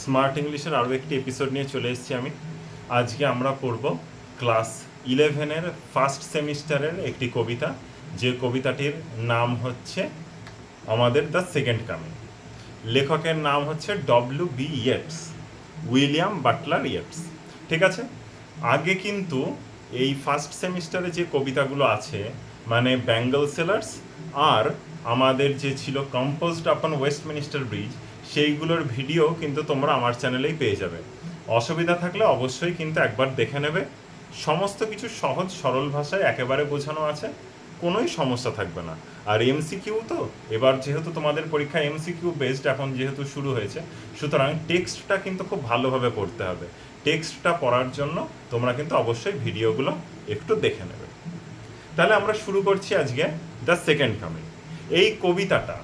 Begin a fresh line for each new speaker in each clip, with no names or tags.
Smart ইংলিশের আরও একটি এপিসোড নিয়ে চলে এসেছি আমি। আজকে আমরা পড়ব ক্লাস 11-এর ফার্স্ট সেমিস্টারের একটি কবিতা, যে কবিতাটির নাম হচ্ছে আমাদের দ্য সেকেন্ড কামিং। লেখকের নাম হচ্ছে W B. Yeats, William Butler Yeats. ঠিক আছে, আগে কিন্তু এই ফার্স্ট সেমিস্টারে যে কবিতাগুলো আছে, মানে ব্যাঙ্গল সেলার্স আর আমাদের যে ছিল কম্পোজড আপন ওয়েস্টমিনিস্টার ব্রিজ, সেইগুলোর ভিডিও কিন্তু তোমরা আমার চ্যানেলেই পেয়ে যাবে। অসুবিধা থাকলে অবশ্যই কিন্তু একবার দেখে নেবে। সমস্ত কিছু সহজ সরল ভাষায় একেবারে বোঝানো আছে, কোনোই সমস্যা থাকবে না। আর এমসিকিউ তো এবার যেহেতু তোমাদের পরীক্ষা এমসিকিউ বেসড এখন যেহেতু শুরু হয়েছে, সুতরাং টেক্সটটা কিন্তু খুব ভালোভাবে পড়তে হবে। টেক্সটটা পড়ার জন্য তোমরা কিন্তু অবশ্যই ভিডিওগুলো একটু দেখে নেবে। তাহলে আমরা শুরু করছি আজকে দ্য সেকেন্ড কামিং। এই কবিতাটা,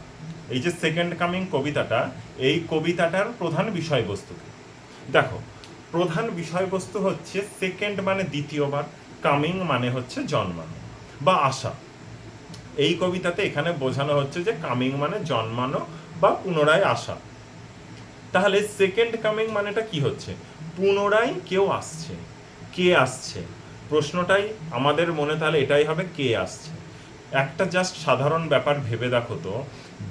এই যে সেকেন্ড কামিং কবিতাটা, এই কবিতাটার প্রধান বিষয়বস্তু দেখো। প্রধান বিষয়বস্তু হচ্ছে সেকেন্ড মানে দ্বিতীয়বার, কামিং মানে হচ্ছে জন্মানো বা আসা। এই কবিতাতে এখানে বোঝানো হচ্ছে যে কামিং মানে জন্মানো বা পুনরায় আসা। তাহলে সেকেন্ড কামিং মানেটা কি হচ্ছে? পুনরায় কেউ আসছে। কে আসছে? প্রশ্নটাই আমাদের মনে তাহলে এটাই হবে, কে আসছে। একটা জাস্ট সাধারণ ব্যাপার ভেবে দেখো তো,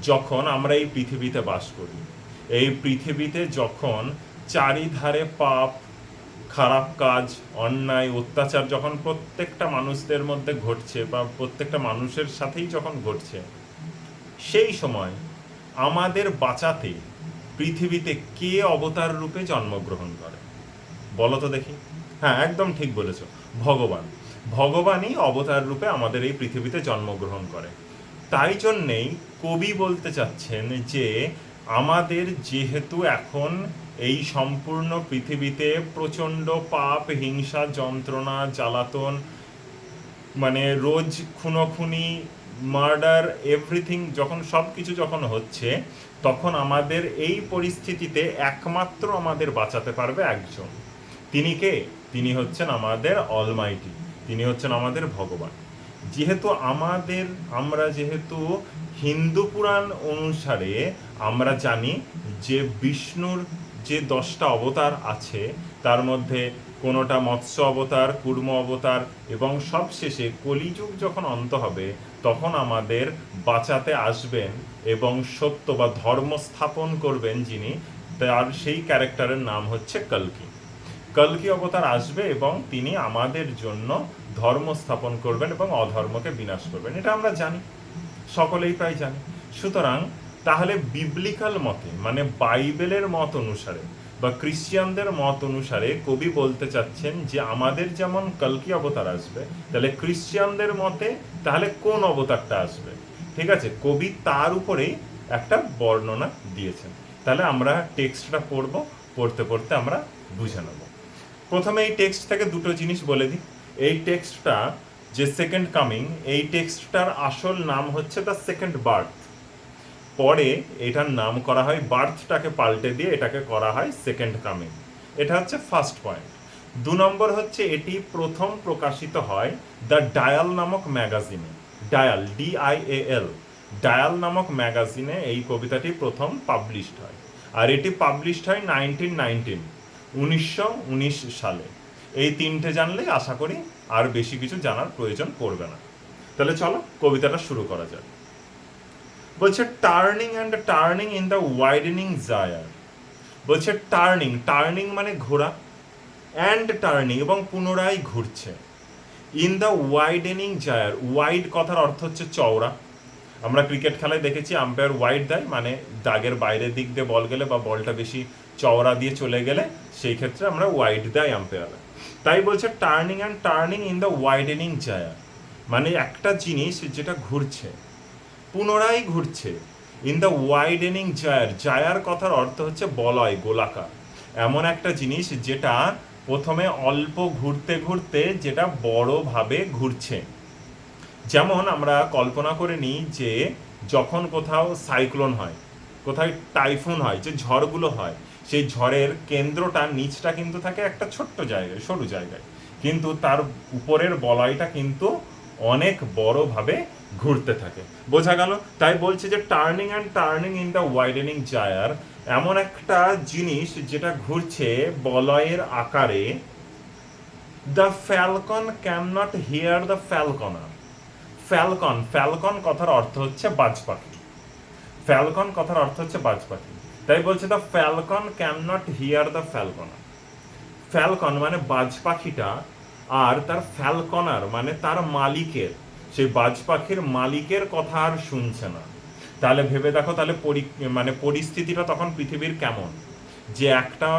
যখন আমরা এই পৃথিবীতে বাস করি, এই পৃথিবীতে যখন চারিধারে পাপ, খারাপ কাজ, অন্যায়, অত্যাচার যখন প্রত্যেকটা মানুষদের মধ্যে ঘটছে বা প্রত্যেকটা মানুষের সাথেই যখন ঘটছে, সেই সময় আমাদের বাঁচাতে পৃথিবীতে কে অবতার রূপে জন্মগ্রহণ করে? বলো তো দেখি। হ্যাঁ, একদম ঠিক বলেছ, ভগবান। ভগবানই অবতার রূপে আমাদের এই পৃথিবীতে জন্মগ্রহণ করে। তাই জন্যেই কবি বলতে চাচ্ছেন যে আমাদের যেহেতু এখন এই সম্পূর্ণ পৃথিবীতে প্রচণ্ড পাপ, হিংসা, যন্ত্রণা, জ্বালাতন, মানে রোজ খুনোখুনি, মার্ডার, এভরিথিং, যখন সব কিছু যখন হচ্ছে, তখন আমাদের এই পরিস্থিতিতে একমাত্র আমাদের বাঁচাতে পারবে একজন। তিনি কে? তিনি হচ্ছেন আমাদের অলমাইটি, তিনি হচ্ছেন আমাদের ভগবান। যেহেতু আমরা যেহেতু হিন্দু পুরাণ অনুসারে আমরা জানি যে বিষ্ণুর যে 10টা অবতার আছে, তার মধ্যে কোনোটা মৎস্য অবতার, কুর্ম অবতার, এবং সবশেষে কলিযুগ যখন অন্ত হবে, তখন আমাদের বাঁচাতে আসবেন এবং সত্য বা ধর্ম স্থাপন করবেন যিনি, তার সেই ক্যারেক্টারের নাম হচ্ছে কল্কি। কল্কি অবতার আসবে এবং তিনি আমাদের জন্য ধর্ম স্থাপন করবেন এবং অধর্মকে বিনাশ করবেন। এটা আমরা জানি, সকলেই প্রায় জানি। সুতরাং তাহলে বিবলিক্যাল মতে, মানে বাইবেলের মত অনুসারে বা ক্রিশ্চিয়ানদের মত অনুসারে কবি বলতে চাচ্ছেন যে আমাদের যেমন কল্কি অবতার আসবে, তাহলে ক্রিশ্চিয়ানদের মতে তাহলে কোন অবতারটা আসবে? ঠিক আছে, কবি তার উপরেই একটা বর্ণনা দিয়েছেন। তাহলে আমরা টেক্সটটা পড়তে পড়তে আমরা বুঝে নেব। প্রথমে এই টেক্সট থেকে দুটো জিনিস বলে দিই। এই টেক্সটটা যে সেকেন্ড কামিং, এই টেক্সটটার আসল নাম হচ্ছে দ্য সেকেন্ড বার্থ। পরে এটার নাম করা হয়, বার্থটাকে পাল্টে দিয়ে এটাকে করা হয় সেকেন্ড কামিং। এটা হচ্ছে ফার্স্ট পয়েন্ট। 2 নম্বর হচ্ছে এটি প্রথম প্রকাশিত হয় দ্য ডায়াল নামক ম্যাগাজিনে। ডায়াল, DIAL, ডায়াল নামক ম্যাগাজিনে এই কবিতাটি প্রথম পাবলিশড হয়। আর এটি পাবলিশড হয় 1919 সালে। এই তিনটে জানলেই আশা করি আর বেশি কিছু জানার প্রয়োজন পড়বে না। তাহলে চলো কবিতাটা শুরু করা যাক। বলছে turning and turning in the widening gyre. বলছে টার্নিং, টার্নিং মানে ঘোরা, অ্যান্ড টার্নিং এবং পুনরায় ঘুরছে। ইন দ্য ওয়াইডেনিং জায়ার, ওয়াইড কথার অর্থ হচ্ছে চওড়া। আমরা ক্রিকেট খেলায় দেখেছি আম্পায়ার ওয়াইড দেয়, মানে দাগের বাইরের দিক দিয়ে বল গেলে বা বলটা বেশি চওড়া দিয়ে চলে গেলে সেই ক্ষেত্রে আমরা ওয়াইড দেয় আম্পায়ার। তাই বলছে turning and turning in the widening gyre, মানে একটা জিনিস যেটা ঘুরছে, পুনরায় ঘুরছে। In the widening gyre, gyre কথার অর্থ হচ্ছে বলয়, গোলাকার। এমন একটা জিনিস যেটা প্রথমে অল্প ঘুরতে ঘুরতে যেটা বড়ভাবে ঘুরছে। যেমন আমরা কল্পনা করে নিই যে যখন কোথাও সাইক্লোন হয়, কোথায় টাইফুন হয়, যে ঝড়গুলো হয়, সেই ঝড়ের কেন্দ্রটা, নিচটা কিন্তু থাকে একটা ছোট্ট জায়গায়, সরু জায়গায়, কিন্তু তার উপরের বলয়টা কিন্তু অনেক বড়ভাবে ঘুরতে থাকে। বোঝা গেল? তাই বলছে যে turning and turning in the widening gyre, এমন একটা জিনিস যেটা ঘুরছে বলয়ের আকারে, the falcon cannot hear the falconer. Falcon, falcon কথার অর্থ হচ্ছে বাজ পাখি। ফ্যালকন কথার অর্থ হচ্ছে বাজ পাখি, তাই বলছে the falcon cannot hear the falconer. Falcon মানে বাজ পাখিটা, আর তার ফ্যালকনার মানে তার মালিকের, সেই বাজ পাখির মালিকের কথা আর শুনছে না। তাহলে ভেবে দেখো, তাহলে মানে পরিস্থিতিটা তখন পৃথিবীর কেমন, যে একটা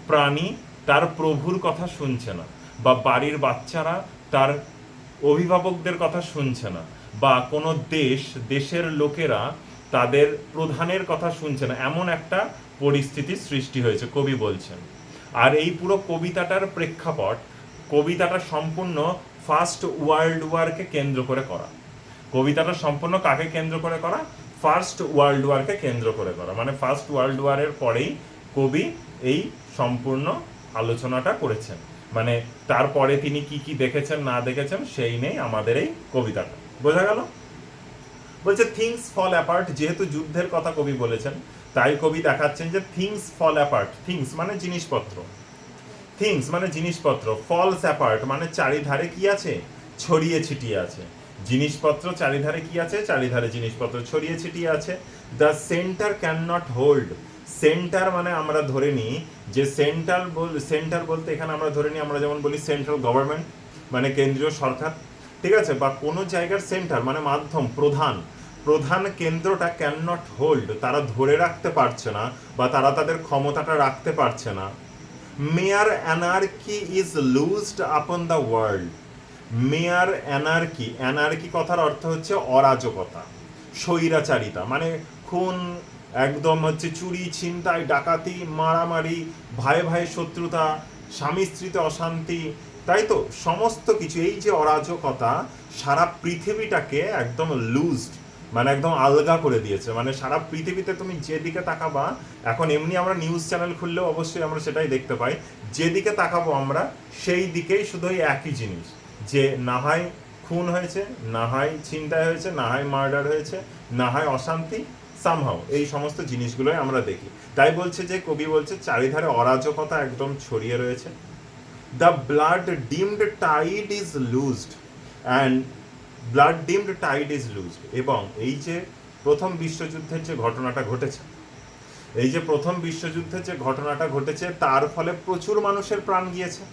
প্রাণী তার প্রভুর কথা শুনছে না, বা বাড়ির বাচ্চারা তার অভিভাবকদের কথা শুনছে না, বা কোনো দেশের লোকেরা তাদের প্রধানের কথা শুনছে না, এমন একটা পরিস্থিতির সৃষ্টি হয়েছে, কবি বলছেন। আর এই পুরো কবিতাটার প্রেক্ষাপট, কবিতাটা সম্পূর্ণ ফার্স্ট ওয়ার্ল্ড ওয়ারকে কেন্দ্র করে করা। কবিতাটা সম্পূর্ণ কাকে কেন্দ্র করে করা? ফার্স্ট ওয়ার্ল্ড ওয়ারকে কেন্দ্র করে করা, মানে ফার্স্ট ওয়ার্ল্ড ওয়ারের পরেই কবি এই সম্পূর্ণ আলোচনাটা করেছেন। মানে তারপরে তিনি কি কি দেখেছেন না দেখেছেন সেই নেই আমাদের এই কবিতাটা। বোঝা গেল? বলছে থিংস ফল অ্যাপার্ট, যেহেতু যুদ্ধের কথা কবি বলেছেন, তাই কবি দেখাচ্ছেন যে থিংস ফল অ্যাপার্ট, থিংস মানে জিনিসপত্র, থিংস মানে জিনিসপত্র, ফলস অ্যাপার্ট মানে চারিধারে কি আছে? ছড়িয়ে ছিটিয়ে আছে। জিনিসপত্র চারিধারে কি আছে? চারিধারে জিনিসপত্র ছড়িয়ে ছিটিয়ে আছে। The centre can not hold, centre মানে আমরা ধরে নিই যে সেন্টার বলতে এখানে আমরা ধরে নিই, আমরা যেমন বলি সেন্ট্রাল গভর্নমেন্ট মানে কেন্দ্রীয় সরকার, ঠিক আছে, বা কোনো জায়গার সেন্টার মানে মাধ্যম, প্রধান কেন্দ্রটা ক্যান নট হোল্ড, তারা ধরে রাখতে পারছে না, বা তারা তাদের ক্ষমতাটা রাখতে পারছে না। মেয়ার anarchy is loosed upon the world. Mere anarchy, anarchy কথার অর্থ হচ্ছে অরাজকতা, স্বৈরাচারিতা, মানে খুন, একদম হচ্ছে চুরি, ছিনতাই, ডাকাতি, মারামারি, ভাইয়ে ভাইয়ে শত্রুতা, স্বামী স্ত্রীতে অশান্তি, তাই তো সমস্ত কিছু, এই যে অরাজকতা সারা পৃথিবীটাকে একদম লুজড মানে একদম আলগা করে দিয়েছে। মানে সারা পৃথিবীতে তুমি যেদিকে তাকাবা, এখন এমনি আমরা নিউজ চ্যানেল খুললেও অবশ্যই আমরা সেটাই দেখতে পাই, যেদিকে তাকাবো আমরা সেই দিকেই শুধু ওই একই জিনিস, যে না হয় খুন হয়েছে, না হয় ছিনতাই হয়েছে, না হয় মার্ডার হয়েছে, না হয় অশান্তি, সামহাও এই সমস্ত জিনিসগুলোই আমরা দেখি। তাই বলছে যে কবি বলছে চারিধারে অরাজকতা একদম ছড়িয়ে রয়েছে। The blood dimmed tide is loosed and blood dimmed tide is loosed. এবং এই যে প্রথম বিশ্বযুদ্ধের যে ঘটনাটা ঘটেছে, এই যে প্রথম বিশ্বযুদ্ধের যে ঘটনাটা ঘটেছে, তার ফলে প্রচুর মানুষের প্রাণ গিয়েছে।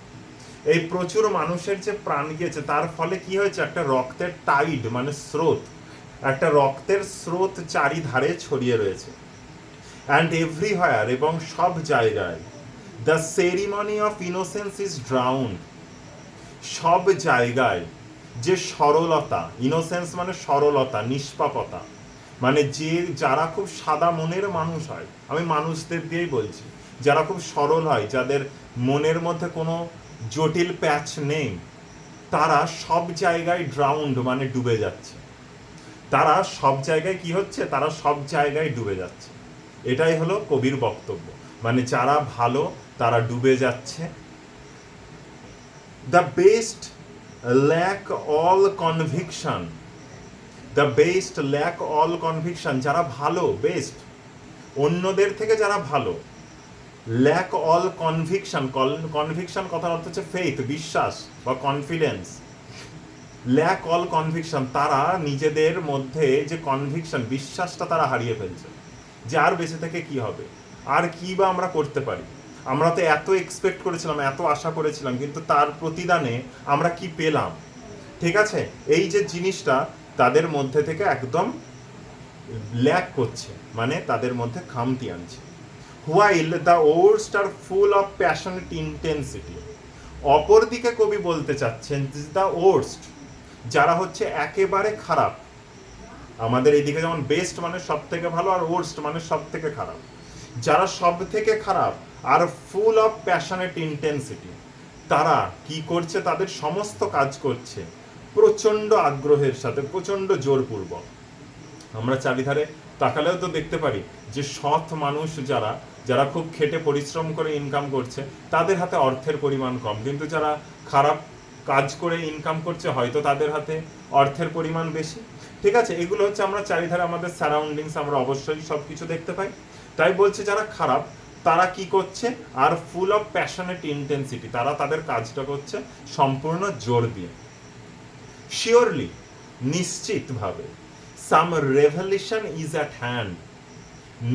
এই প্রচুর মানুষের যে প্রাণ গিয়েছে তার ফলে কি হয়েছে? একটা রক্তের টাইড মানে স্রোত, একটা রক্তের স্রোত চারিধারে ছড়িয়ে রয়েছে। অ্যান্ড এভরিহোয়ার, এবং সব জায়গায়, the ceremony of innocence is drowned, সব জায়গায় যে সরলতা, ইনোসেন্স মানে সরলতা, নিষ্পাপতা, মানে যারা খুব সাদা মনের মানুষ হয়, আমি মানুষদের দিয়েই বলছি, যারা খুব সরল হয়, যাদের মনের মধ্যে কোনো জটিল প্যাচ নেই, তারা সব জায়গায় ড্রাউন্ড মানে ডুবে যাচ্ছে। তারা সব জায়গায় কি হচ্ছে? তারা সব জায়গায় ডুবে যাচ্ছে। এটাই হলো কবির বক্তব্য, মানে যারা ভালো তারা ডুবে যাচ্ছে। The best lack all conviction, the best lack all conviction, যারা ভালো, বেস্ট, অন্যদের থেকে যারা ভালো, ল্যাক অল কনভিকশন, কনভিকশন কথার অর্থ হচ্ছে ফেইথ, বিশ্বাস বা কনফিডেন্স। ল্যাক অল কনভিকশন, তারা নিজেদের মধ্যে যে কনভিকশন, বিশ্বাসটা তারা হারিয়ে ফেলছে, যে আর বেঁচে থেকে কি হবে, আর কি বা আমরা করতে পারি, আমরা তো এত এক্সপেক্ট করেছিলাম, এত আশা করেছিলাম, কিন্তু তার প্রতিদানে আমরা কি পেলাম? ঠিক আছে, এই যে জিনিসটা তাদের মধ্যে থেকে একদম ল্যাক করছে, মানে তাদের মধ্যে খামতি আনছে। While the worst are full of passionate intensity, অপরদিকে কবি বলতে চাচ্ছেন দ্য ওর্স্ট, যারা হচ্ছে একেবারে খারাপ, আমাদের এইদিকে যেমন বেস্ট মানে সব থেকে ভালো, আর ওর্স্ট মানে সব থেকে খারাপ, যারা সব থেকে খারাপ আর ফুল অফ প্যাশনেট ইন্টেন্সিটি, তারা কি করছে? তাদের সমস্ত কাজ করছে প্রচণ্ড আগ্রহের সাথে, প্রচণ্ড জোরপূর্বক। আমরা চারিধারে তাকালেও তো দেখতে পারি যে সৎ মানুষ যারা, যারা খুব খেটে পরিশ্রম করে ইনকাম করছে, তাদের হাতে অর্থের পরিমাণ কম, কিন্তু যারা খারাপ কাজ করে ইনকাম করছে হয়তো তাদের হাতে অর্থের পরিমাণ বেশি। ঠিক আছে, এগুলো হচ্ছে আমরা চারিধারে আমাদের সারাউন্ডিংস আমরা অবশ্যই সব কিছু দেখতে পাই। তাই বলছে যারা খারাপ তারা কি করছে, আর ফুল অফ প্যাশনেট ইন্টেন্সিটি, তারা তাদের কাজটা করছে সম্পূর্ণ জোর দিয়ে। শিওরলি, নিশ্চিতভাবে, সাম রেভলিউশন ইজ অ্যাট হ্যান্ড,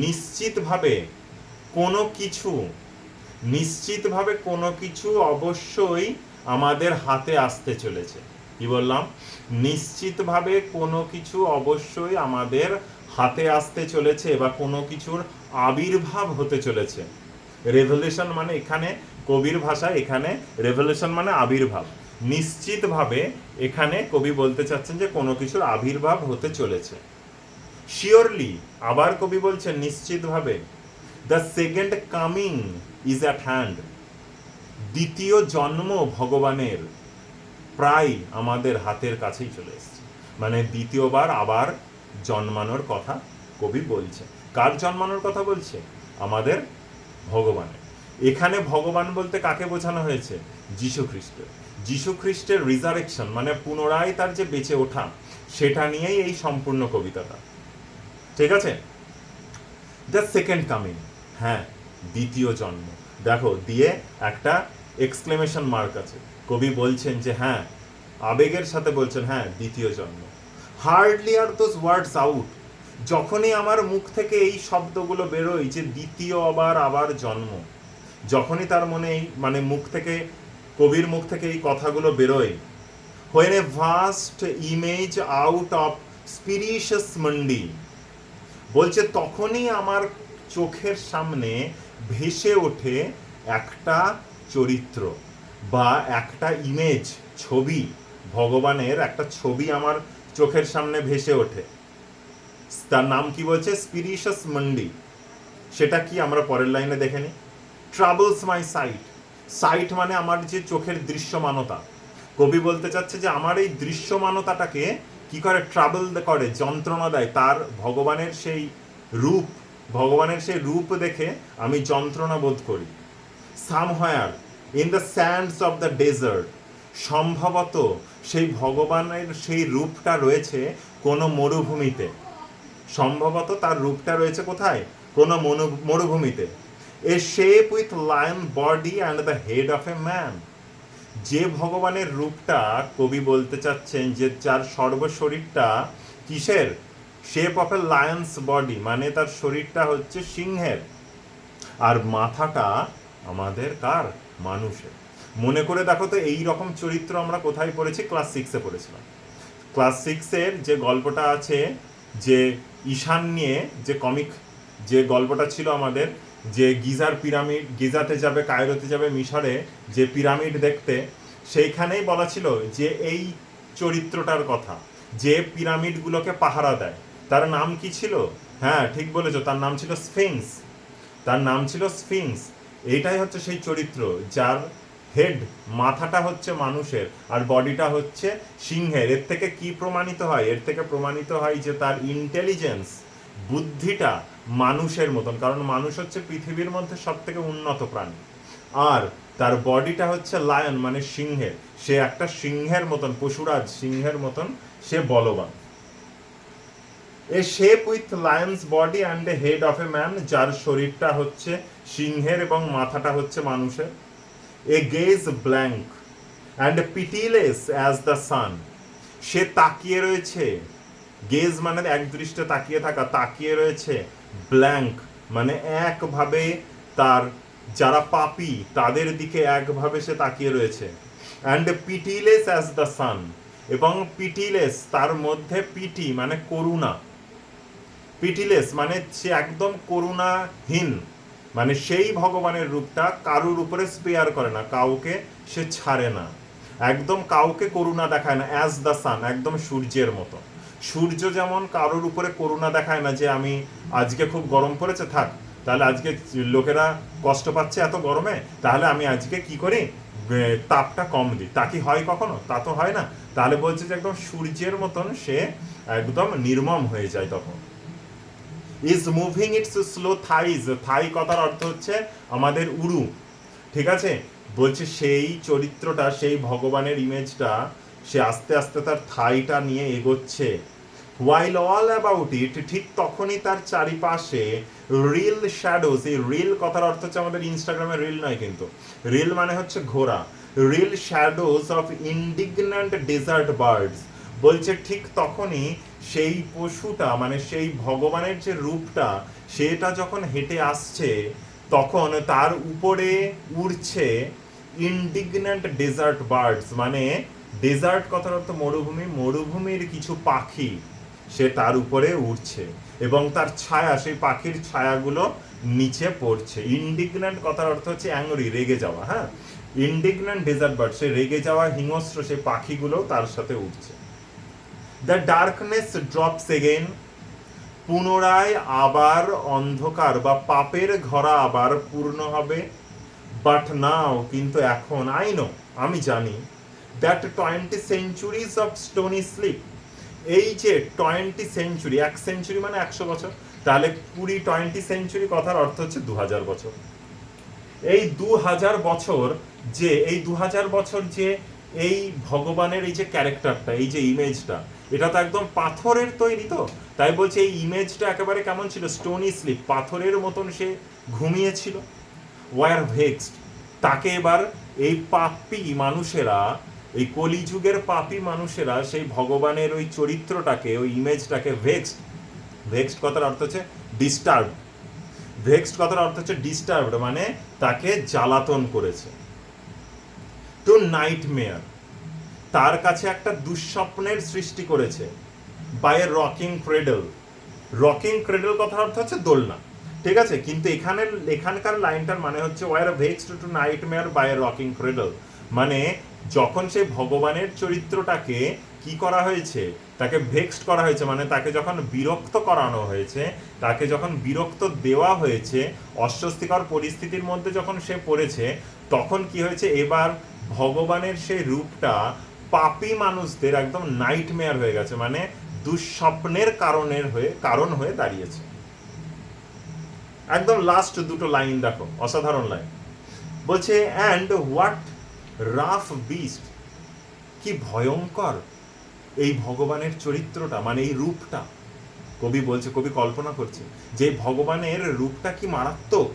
নিশ্চিতভাবে কোনো কিছু, নিশ্চিতভাবে কোনো কিছু অবশ্যই আমাদের হাতে আসতে চলেছে। কি বললাম? নিশ্চিতভাবে কোনো কিছু অবশ্যই আমাদের হাতে আসতে চলেছে বা কোনো কিছুর আবির্ভাব হতে চলেছে। রেভলিউশন মানে এখানে কবির ভাষায় এখানে রেভলিউশন মানে আবির্ভাব। নিশ্চিতভাবে এখানে কবি বলতে চাচ্ছেন যে কোনো কিছুর আবির্ভাব হতে চলেছে। শিওরলি, আবার কবি বলছেন নিশ্চিতভাবে, the second coming is at hand, দ্বিতীয় জন্ম ভগবানের প্রায় আমাদের হাতের কাছেই চলে এসেছে। মানে দ্বিতীয়বার আবার জন্মানোর কথা কবি বলছে। কার জন্মানোর কথা বলছে? আমাদের ভগবানের। এখানে ভগবান বলতে কাকে বোঝানো হয়েছে? যীশু খ্রিস্ট। যীশু খ্রিস্টের রিজারেকশন মানে পুনরায় তার যে বেঁচে ওঠা, সেটা নিয়েই এই সম্পূর্ণ কবিতাটা। ঠিক আছে? দ্য সেকেন্ড কামিং, হ্যাঁ, দ্বিতীয় জন্ম। দেখো দিয়ে একটা এক্সক্লেমেশন মার্ক আছে। কবি বলছেন যে হ্যাঁ, আবেগের সাথে বলছেন হ্যাঁ, দ্বিতীয় জন্ম। Hardly are those words out, যখনই আমার মুখ থেকে এই শব্দগুলো বেরোয় যে দ্বিতীয় আবার জন্ম, যখনই তার মনে এই মানে মুখ থেকে, কবির মুখ থেকে এই কথাগুলো বেরোয়, when a vast image out of spirituous Mondi, বলছে তখনই আমার চোখের সামনে ভেসে ওঠে একটা চরিত্র বা একটা ইমেজ, ছবি, ভগবানের একটা ছবি আমার চোখের সামনে ভেসে ওঠে। তার নাম কি বলছে? স্পিরিশাস মন্ডি। সেটা কি আমরা পরের লাইনে দেখে নিই। ট্রাবলস মাই সাইট, সাইট মানে আমার যে চোখের দৃশ্যমানতা। কবি বলতে চাচ্ছে যে আমার এই দৃশ্যমানতাটাকে কি করে? ট্রাবল করে, যন্ত্রণা দেয়। তার ভগবানের সেই রূপ, ভগবানের সেই রূপ দেখে আমি যন্ত্রণা বোধ করি। Somewhere in the sands of the desert, সম্ভবত সেই ভগবানের সেই রূপটা রয়েছে কোনো মরুভূমিতে। সম্ভবত তার রূপটা রয়েছে কোথায়? কোনো মরুভূমিতে। A shape with lion body and the head of a man, যে ভগবানের রূপটা কবি বলতে চাচ্ছেন যে যার সর্বশরীরটা কিসের? Shape of A Lions body, মানে তার শরীরটা হচ্ছে সিংহের, আর মাথাটা আমাদের কার? মানুষের। মনে করে দেখো তো, এই রকম চরিত্র আমরা কোথায় পড়েছি? ক্লাস 6-এ পড়েছিলাম। ক্লাস 6-এর যে গল্পটা আছে, যে ঈশান নিয়ে যে কমিক যে গল্পটা ছিল আমাদের, যে গিজার পিরামিড, গিজাতে যাবে, কায়রোতে যাবে, মিশরে যে পিরামিড দেখতে, সেইখানেই বলা ছিল যে এই চরিত্রটার কথা, যে পিরামিডগুলোকে পাহারা দেয়। তার নাম কি ছিল? হ্যাঁ, ঠিক বলেছো, তার নাম ছিল স্ফিংস। তার নাম ছিল স্ফিংস। এইটাই হচ্ছে সেই চরিত্র যার হেড, মাথাটা হচ্ছে মানুষের আর বডিটা হচ্ছে সিংহের। এর থেকে কি প্রমাণিত হয়? এর থেকে প্রমাণিত হয় যে তার ইন্টেলিজেন্স, বুদ্ধিটা মানুষের মতন, কারণ মানুষ হচ্ছে পৃথিবীর মধ্যে সব থেকে উন্নত প্রাণী। আর তার বডিটা হচ্ছে লায়ন মানে সিংহের, সে একটা সিংহের মতন, পশুরাজ সিংহের মতন সে বলবান। A shape with lion's body and a head of a man, যার শরীরটা হচ্ছে সিংহের এবং মাথাটা হচ্ছে মানুষের। A gaze blank and pitiless as the sun, সে তাকিয়ে রয়েছে, গেজ মানে এক দৃষ্টে তাকিয়ে থাকা, তাকিয়ে রয়েছে, ব্ল্যাঙ্ক মানে একভাবে, তার যারা পাপী তাদের দিকে একভাবে সে তাকিয়ে রয়েছে। অ্যান্ড পিটিলেস অ্যাজ দ্য সান, এবং পিটিলেস তার মধ্যে পিটি মানে করুণা, পিটিলেস মানে সে একদম করুণাহীন, মানে সেই ভগবানের রূপটা কারুর উপরে স্পেয়ার করে না, কাউকে সে ছাড়ে না, একদম কাউকে করুণা দেখায় না। অ্যাজ দ্য সান, একদম সূর্যের মতো। সূর্য যেমন কারোর উপরে করুণা দেখায় না যে আমি আজকে খুব গরম পড়েছে, থাক তাহলে আজকে লোকেরা কষ্ট পাচ্ছে এত গরমে, তাহলে আমি আজকে কি করি, তাপটা কম দিই। তা কি হয় কখনো? তা তো হয় না। তাহলে বলছে যে একদম সূর্যের মতন সে একদম নির্মম হয়ে যায় তখন। Is moving its slow thighs, thigh কথার অর্থ হচ্ছে আমাদের উরু। ঠিক আছে? বলছে সেই চরিত্রটা, সেই ভগবানের ইমেজটা, সে আস্তে আস্তে তার থাইটা নিয়ে এগোচ্ছে। হোয়াইল অল অ্যাবাউট ইট, ঠিক তখনই তার চারিপাশে রিল শ্যাডোজ, এই রিল কথার অর্থ হচ্ছে আমাদের ইনস্টাগ্রামে রিল নয় কিন্তু, রিল মানে হচ্ছে ঘোড়া। Reel shadows of indignant desert birds, বলছে ঠিক তখনই সেই পশুটা মানে সেই ভগবানের যে রূপটা সেটা যখন হেঁটে আসছে তখন তার উপরে উড়ছে ইন্ডিগন্যান্ট ডেজার্ট বার্ডস, মানে ডেজার্ট কথার অর্থ মরুভূমি, মরুভূমির কিছু পাখি সে তার উপরে উড়ছে এবং তার ছায়া, সেই পাখির ছায়াগুলো নিচে পড়ছে। ইন্ডিগন্যান্ট কথার অর্থ হচ্ছে অ্যাংরি, রেগে যাওয়া। হ্যাঁ, ইন্ডিগন্যান্ট ডেজার্ট বার্ড, সে রেগে যাওয়া হিংস্র সেই পাখিগুলো তার সাথে উঠছে। দ্য ডার্কনেস ড্রপস এগেইন, পুনরায় আবার অন্ধকার বা পাপের ঘরা আবার পূর্ণ হবে। বাট নাও, কিন্তু এখন, আই নো, আমি জানি, that 20 centuries of stony sleep, এই যে 20 সেঞ্চুরি, 1 সেঞ্চুরি মানে 100 বছর, তাহলে 20 সেঞ্চুরি কথার অর্থ হচ্ছে 2000 বছর। এই 2000 বছর যে, এই 2000 বছর যে এই ভগবানের এই যে ক্যারেক্টারটা, এই যে ইমেজটা, এটা তো একদম পাথরের তৈরি, তো তাই বলছে এই ইমেজটা একেবারে কেমন ছিল, স্টোনি স্লিপ, পাথরের মতন সে ঘুমিয়েছিল। ওয়ার ভেক্সড, তাকে এবার এই পাপী মানুষেরা, এই কলিযুগের পাপী মানুষেরা সেই ভগবানের ওই চরিত্রটাকে, ওই ইমেজটাকে ভেক্সড, ভেক্সড কথার অর্থ হচ্ছে ডিস্টার্ব, ভেক্সড কথার অর্থ হচ্ছে ডিস্টার্বড, মানে তাকে জ্বালাতন করেছে। টু নাইটমেয়ার, তার কাছে একটা দুঃস্বপ্নের সৃষ্টি করেছে। By a rocking cradle, rocking cradle কথার অর্থ হচ্ছে দোলনা, ঠিক আছে, কিন্তু এখানকার লাইনটার মানে হচ্ছে were vexed to nightmare by a rocking cradle, মানে যখন সে ভগবানের চরিত্রটাকে কি করা হয়েছে, তাকে ভেক্সড করা হয়েছে, মানে তাকে যখন বিরক্ত করানো হয়েছে, তাকে যখন বিরক্ত দেওয়া হয়েছে, অস্বস্তিকর পরিস্থিতির মধ্যে যখন সে পড়েছে, তখন কি হয়েছে, এবার ভগবানের সেই রূপটা পাপী মানুষদের একদম নাইটমেয়ার হয়ে গেছে, মানে দুঃস্বপ্নের কারণ হয়ে দাঁড়িয়েছে। একদম লাস্ট দুটো লাইন দেখো, অসাধারণ লাইন, বলছে অ্যান্ড হোয়াট রাফ বিস্ট, কি ভয়ঙ্কর এই ভগবানের চরিত্রটা, মানে এই রূপটা। কবি বলছে, কবি কল্পনা করছে যে ভগবানের রূপটা কি মারাত্মক।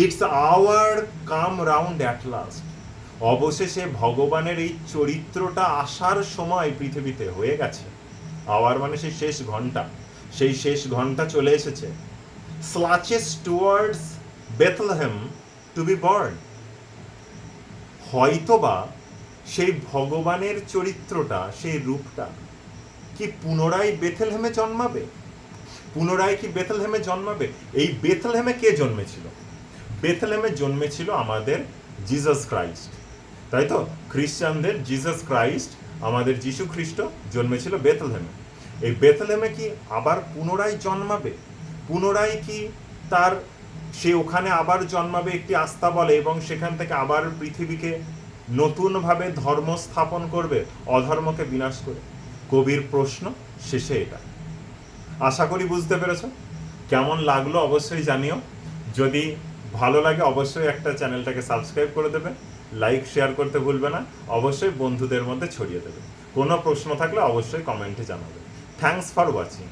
Its hour come round at last, অবশেষে ভগবানের এই চরিত্রটা আসার সময় পৃথিবীতে হয়ে গেছে। আওয়ার মানে সেই শেষ ঘন্টা, সেই শেষ ঘন্টা চলে এসেছে। Slouches towards Bethlehem to be born, হয়তোবা সেই ভগবানের চরিত্রটা, সেই রূপটা কি পুনরায় বেথলেহেমে জন্মাবে, পুনরায় কি বেথলেহেমে জন্মাবে। এই বেথলেহেমে কে জন্মেছিল, বেথলেহেমে জন্মেছিল আমাদের জিসাস ক্রাইস্ট, তাই তো, খ্রিস্টানদের জিসাস ক্রাইস্ট, আমাদের যীশু খ্রিস্ট জন্মেছিল বেথলেহেমে। এই বেথলেহেমে কি আবার পুনরায় জন্মাবে, পুনরায় কি তার সে ওখানে আবার জন্মাবে একটি আস্থা বলে, এবং সেখান থেকে আবার পৃথিবীকে নতুনভাবে ধর্ম স্থাপন করবে, অধর্মকে বিনাশ করে। কবির প্রশ্ন শেষে এটা। আশা করি বুঝতে পেরেছ। কেমন লাগলো অবশ্যই জানিও, যদি ভালো লাগে অবশ্যই একটা চ্যানেলটাকে সাবস্ক্রাইব করে দেবে, লাইক শেয়ার করতে ভুলবে না, অবশ্যই বন্ধুদের মধ্যে ছড়িয়ে দেবে। কোনো প্রশ্ন থাকলে অবশ্যই কমেন্টে জানাবে। Thanks for watching.